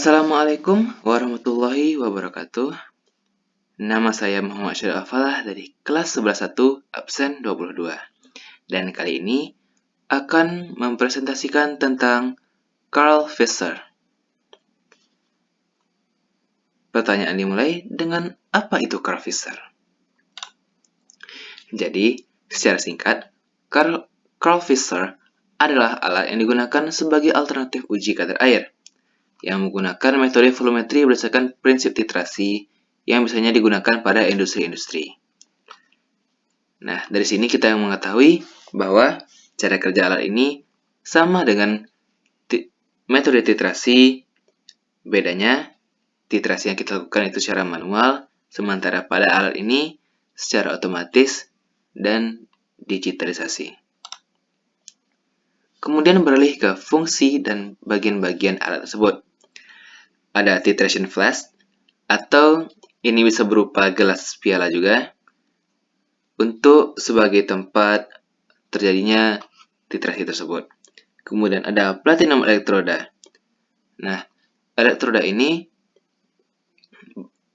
Assalamualaikum warahmatullahi wabarakatuh. Nama saya Muhammad Syarif Afalah dari kelas 11.1 absen 22. Dan kali ini akan mempresentasikan tentang Carl Fisher. Pertanyaan dimulai dengan apa itu Carl Fisher? Jadi, secara singkat, Carl Fisher adalah alat yang digunakan sebagai alternatif uji kadar air yang menggunakan metode volumetri berdasarkan prinsip titrasi yang biasanya digunakan pada industri-industri. Nah, dari sini kita mengetahui bahwa cara kerja alat ini sama dengan metode titrasi. Bedanya, titrasi yang kita lakukan itu secara manual, sementara pada alat ini secara otomatis dan digitalisasi. Kemudian beralih ke fungsi dan bagian-bagian alat tersebut. Ada titration flask, atau ini bisa berupa gelas piala juga, untuk sebagai tempat terjadinya titrasi tersebut. Kemudian ada platinum elektroda. Nah, elektroda ini,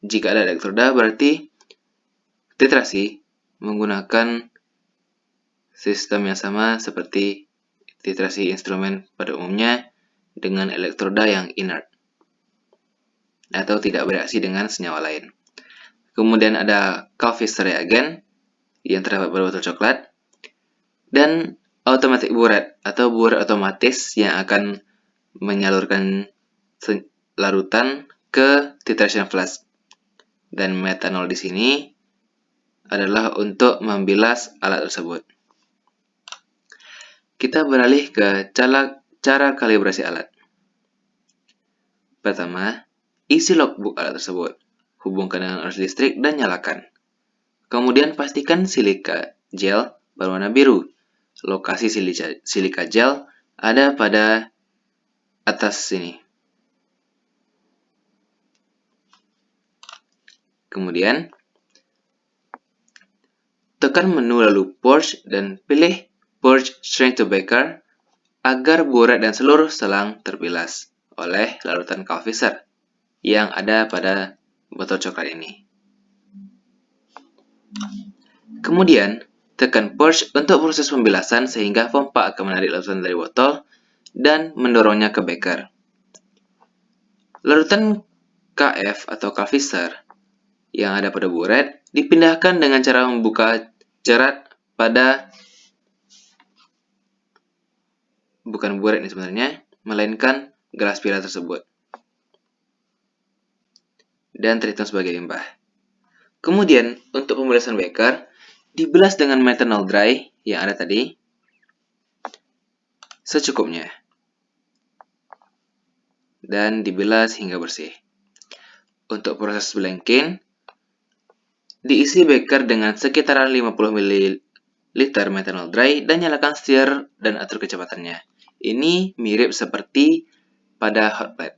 jika ada elektroda berarti titrasi menggunakan sistem yang sama seperti titrasi instrumen pada umumnya dengan elektroda yang inert atau tidak bereaksi dengan senyawa lain. Kemudian ada Carl Fisher reagen yang terdapat pada botol coklat, dan automatic burette atau burette otomatis yang akan menyalurkan larutan ke titration flask. Dan metanol di sini adalah untuk membilas alat tersebut. Kita beralih ke cara kalibrasi alat. Pertama, isi logbook alat tersebut. Hubungkan dengan arus listrik dan nyalakan. Kemudian pastikan silika gel berwarna biru. Lokasi silika gel ada pada atas sini. Kemudian, tekan menu lalu purge dan pilih Purge Shrink to Baker agar burette dan seluruh selang terbilas oleh larutan Carl Fisher yang ada pada botol coklat ini. Kemudian, tekan Purge untuk proses pembilasan sehingga pompa akan menarik larutan dari botol dan mendorongnya ke beker. Larutan KF atau Carl Fisher yang ada pada burette dipindahkan dengan cara membuka cerat pada bukan burette ini sebenarnya, melainkan gelas piala tersebut dan terhitung sebagai limbah. Kemudian, untuk pembilasan beker, dibilas dengan methanol dry yang ada tadi secukupnya dan dibilas hingga bersih. Untuk proses blanking, diisi beker dengan sekitaran 50 ml methanol dry dan nyalakan stir dan atur kecepatannya. Ini mirip seperti pada hot plate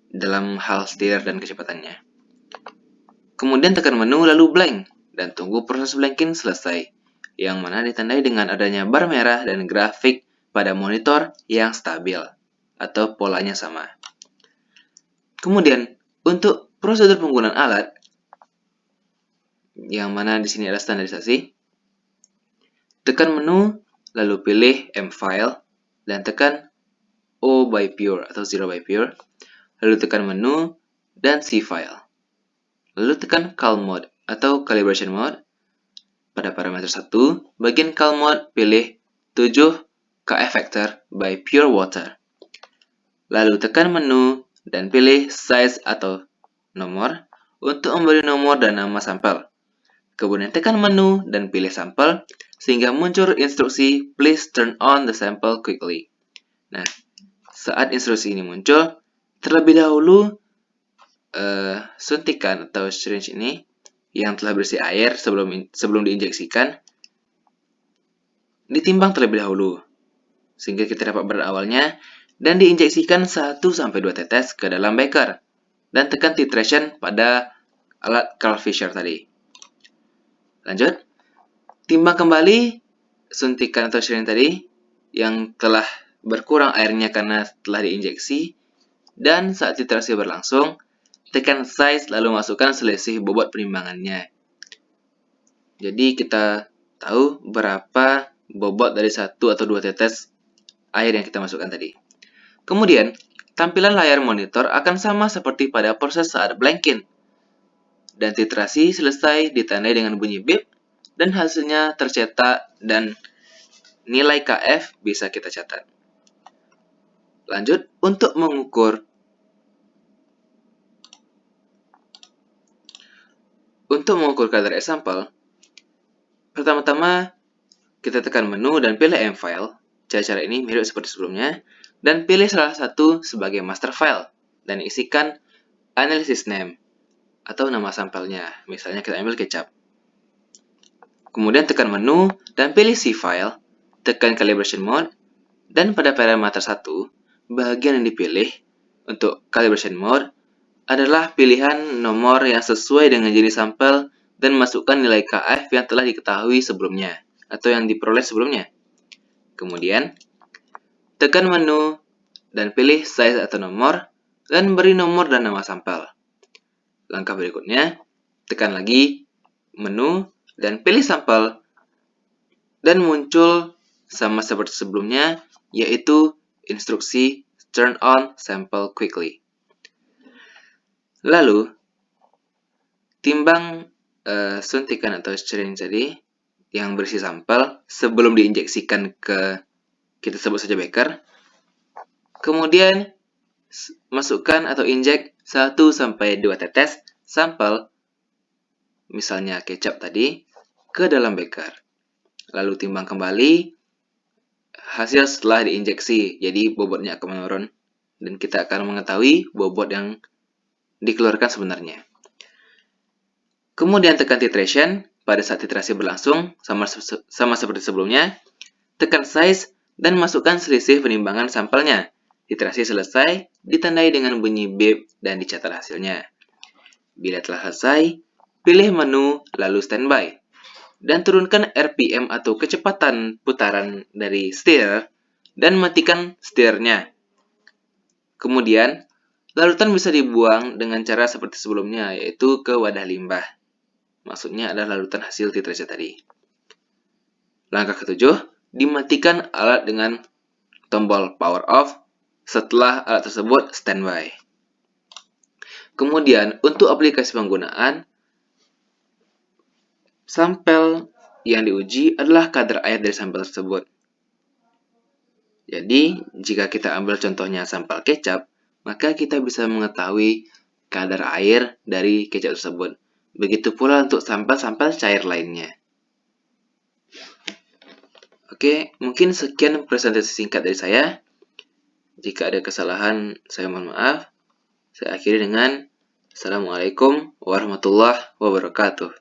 dalam hal stir dan kecepatannya. Kemudian tekan menu lalu blank dan tunggu proses blanking selesai, yang mana ditandai dengan adanya bar merah dan grafik pada monitor yang stabil atau polanya sama. Kemudian untuk prosedur penggunaan alat, yang mana di sini ada standarisasi, tekan menu lalu pilih M-File dan tekan O by Pure atau 0 by Pure, lalu tekan menu dan C-File. Lalu tekan Calm Mode atau Calibration Mode. Pada parameter 1, bagian Calm Mode pilih 7 KF Factor by Pure Water. Lalu tekan menu dan pilih Size atau nomor untuk memberi nomor dan nama sampel. Kemudian tekan menu dan pilih sampel sehingga muncul instruksi Please turn on the sample quickly. Nah, saat instruksi ini muncul, terlebih dahulu suntikan atau syringe ini yang telah berisi air sebelum diinjeksikan ditimbang terlebih dahulu sehingga kita dapat berat awalnya dan diinjeksikan 1-2 tetes ke dalam beker dan tekan titration pada alat Carl Fisher tadi. Lanjut, timbang kembali suntikan atau syringe tadi yang telah berkurang airnya karena telah diinjeksi Dan saat titrasi berlangsung, tekan size lalu masukkan selisih bobot penimbangannya. Jadi kita tahu berapa bobot dari 1 atau 2 tetes air yang kita masukkan tadi. Kemudian, tampilan layar monitor akan sama seperti pada proses saat blanking. Dan titrasi selesai ditandai dengan bunyi beep, dan hasilnya tercetak dan nilai KF bisa kita catat. Lanjut, untuk mengukur kadar air sampel, pertama-tama kita tekan menu dan pilih M-File. Cara ini mirip seperti sebelumnya, dan pilih salah satu sebagai master file, dan isikan analysis name, atau nama sampelnya. Misalnya kita ambil kecap. Kemudian tekan menu dan pilih C-File, tekan calibration mode, dan pada parameter 1, bagian yang dipilih untuk calibration mode adalah pilihan nomor yang sesuai dengan jenis sampel dan masukkan nilai KF yang telah diketahui sebelumnya atau yang diperoleh sebelumnya. Kemudian, tekan menu dan pilih size atau nomor dan beri nomor dan nama sampel. Langkah berikutnya, tekan lagi menu dan pilih sampel dan muncul sama seperti sebelumnya, yaitu instruksi turn on sample quickly. Lalu, timbang suntikan atau syringe tadi yang berisi sampel sebelum diinjeksikan ke, kita sebut saja beker. Kemudian, masukkan atau injek 1-2 tetes sampel, misalnya kecap tadi, ke dalam beker. Lalu timbang kembali hasil setelah diinjeksi, jadi bobotnya akan menurun. Dan kita akan mengetahui bobot yang dikeluarkan sebenarnya. Kemudian tekan titration pada saat titrasi berlangsung, sama seperti sebelumnya. Tekan size dan masukkan selisih penimbangan sampelnya. Titrasi selesai, ditandai dengan bunyi beep dan dicatat hasilnya. Bila telah selesai, pilih menu lalu standby. Dan turunkan RPM atau kecepatan putaran dari stir dan matikan stirnya. Kemudian, larutan bisa dibuang dengan cara seperti sebelumnya, yaitu ke wadah limbah. Maksudnya adalah larutan hasil titrasi tadi. Langkah ketujuh, dimatikan alat dengan tombol power off setelah alat tersebut standby. Kemudian, untuk aplikasi penggunaan, sampel yang diuji adalah kadar air dari sampel tersebut. Jadi, jika kita ambil contohnya sampel kecap, maka kita bisa mengetahui kadar air dari kecap tersebut. Begitu pula untuk sampel-sampel cair lainnya. Oke, mungkin sekian presentasi singkat dari saya. Jika ada kesalahan, saya mohon maaf. Saya akhiri dengan Assalamualaikum warahmatullahi wabarakatuh.